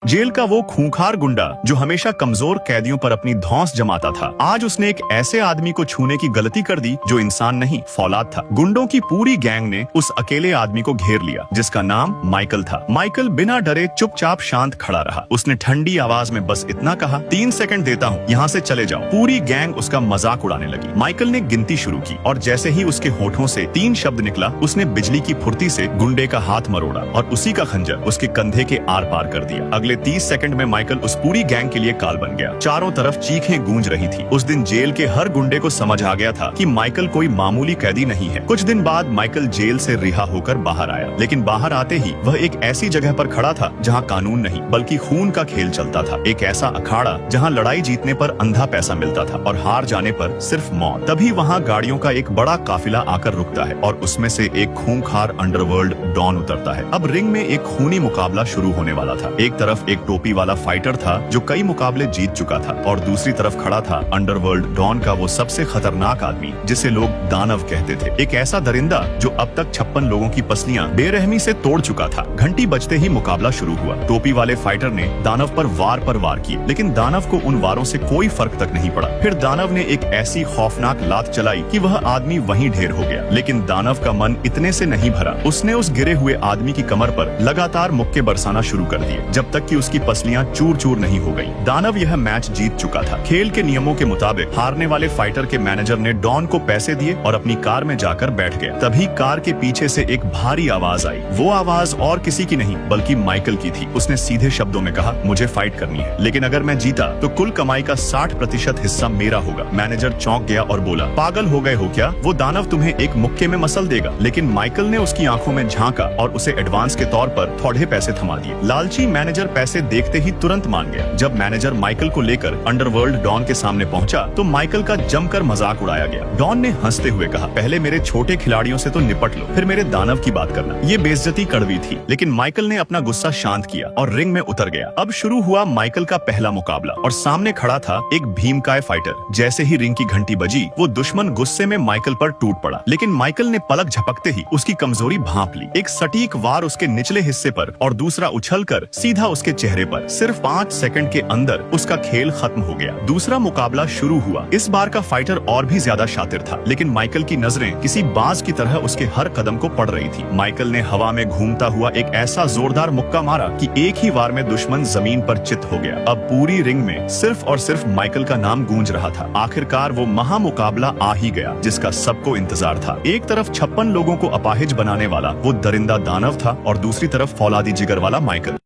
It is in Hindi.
जेल का वो खूंखार गुंडा जो हमेशा कमजोर कैदियों पर अपनी धौंस जमाता था, आज उसने एक ऐसे आदमी को छूने की गलती कर दी जो इंसान नहीं फौलाद था। गुंडों की पूरी गैंग ने उस अकेले आदमी को घेर लिया जिसका नाम माइकल था। माइकल बिना डरे चुपचाप शांत खड़ा रहा। उसने ठंडी आवाज में बस इतना कहा, 3 सेकंड देता हूँ, यहाँ से चले जाओ। पूरी गैंग उसका मजाक उड़ाने लगी। माइकल ने गिनती शुरू की और जैसे ही उसके होठों से 3 शब्द निकला, उसने बिजली की फुर्ती से गुंडे का हाथ मरोड़ा और उसी का खंजर उसके कंधे के आर पार कर दिया। अगले 30 सेकंड में माइकल उस पूरी गैंग के लिए काल बन गया। चारों तरफ चीखें गूंज रही थी। उस दिन जेल के हर गुंडे को समझ आ गया था कि माइकल कोई मामूली कैदी नहीं है। कुछ दिन बाद माइकल जेल से रिहा होकर बाहर आया, लेकिन बाहर आते ही वह एक ऐसी जगह पर खड़ा था जहां कानून नहीं बल्कि खून का खेल चलता था। एक ऐसा अखाड़ा जहां लड़ाई जीतने पर अंधा पैसा मिलता था और हार जाने पर सिर्फ मौत। तभी वहां गाड़ियों का एक बड़ा काफिला आकर रुकता है और उसमें से एक खूंखार अंडरवर्ल्ड डॉन उतरता है। अब रिंग में एक खूनी मुकाबला शुरू होने वाला था। एक तरफ एक टोपी वाला फाइटर था जो कई मुकाबले जीत चुका था और दूसरी तरफ खड़ा था अंडरवर्ल्ड डॉन का वो सबसे खतरनाक आदमी जिसे लोग दानव कहते थे। एक ऐसा दरिंदा जो अब तक 56 लोगों की पसलियां बेरहमी से तोड़ चुका था। घंटी बजते ही मुकाबला शुरू हुआ। टोपी वाले फाइटर ने दानव पर वार किए, लेकिन दानव को उन वारों से कोई फर्क तक नहीं पड़ा। फिर दानव ने एक ऐसी खौफनाक लात चलाई कि वह आदमी वहीं ढेर हो गया। लेकिन दानव का मन इतने से नहीं भरा। उसने उस गिरे हुए आदमी की कमर पर लगातार मुक्के बरसाना शुरू कर दिए जब तक कि उसकी पसलियां चूर चूर नहीं हो गई। दानव यह मैच जीत चुका था। खेल के नियमों के मुताबिक हारने वाले फाइटर के मैनेजर ने डॉन को पैसे दिए और अपनी कार में जाकर बैठ गया। तभी कार के पीछे से एक भारी आवाज आई। वो आवाज और किसी की नहीं बल्कि माइकल की थी। उसने सीधे शब्दों में कहा, मुझे फाइट करनी है, लेकिन अगर मैं जीता तो कुल कमाई का 60% हिस्सा मेरा होगा। मैनेजर चौंक गया और बोला, पागल हो गए हो क्या? वो दानव तुम्हें एक मुक्के में मसल देगा। लेकिन माइकल ने उसकी आंखों में झांका और उसे एडवांस के तौर पर थोड़े पैसे थमा दिए। लालची मैनेजर पैसे देखते ही तुरंत मान गया। जब मैनेजर माइकल को लेकर अंडरवर्ल्ड डॉन के सामने पहुंचा तो माइकल का जमकर मजाक उड़ाया गया। डॉन ने हंसते हुए कहा, पहले मेरे छोटे खिलाड़ियों से तो निपट लो, फिर मेरे दानव की बात करना। ये बेइज्जती कड़वी थी, लेकिन माइकल ने अपना गुस्सा शांत किया और रिंग में उतर गया। अब शुरू हुआ माइकल का पहला मुकाबला और सामने खड़ा था एक भीमकाय फाइटर। जैसे ही रिंग की घंटी बजी, वो दुश्मन गुस्से में माइकल पर टूट पड़ा, लेकिन माइकल ने पलक झपकते ही उसकी कमजोरी भांप ली। एक सटीक वार उसके निचले हिस्से पर और दूसरा उछलकर सीधा उसके चेहरे पर। सिर्फ 5 सेकंड के अंदर उसका खेल खत्म हो गया। दूसरा मुकाबला शुरू हुआ। इस बार का फाइटर और भी ज्यादा शातिर था, लेकिन माइकल की नजरें किसी बाज की तरह उसके हर कदम को पड़ रही थी। माइकल ने हवा में घूमता हुआ एक ऐसा जोरदार मुक्का मारा कि एक ही वार में दुश्मन जमीन पर चित हो गया। अब पूरी रिंग में सिर्फ और सिर्फ माइकल का नाम गूंज रहा था। आखिरकार वो महामुकाबला आ ही गया जिसका सबको इंतजार था। एक तरफ 56 लोगों को अपाहिज बनाने वाला वो दरिंदा दानव था और दूसरी तरफ फौलादी जिगर वाला माइकल।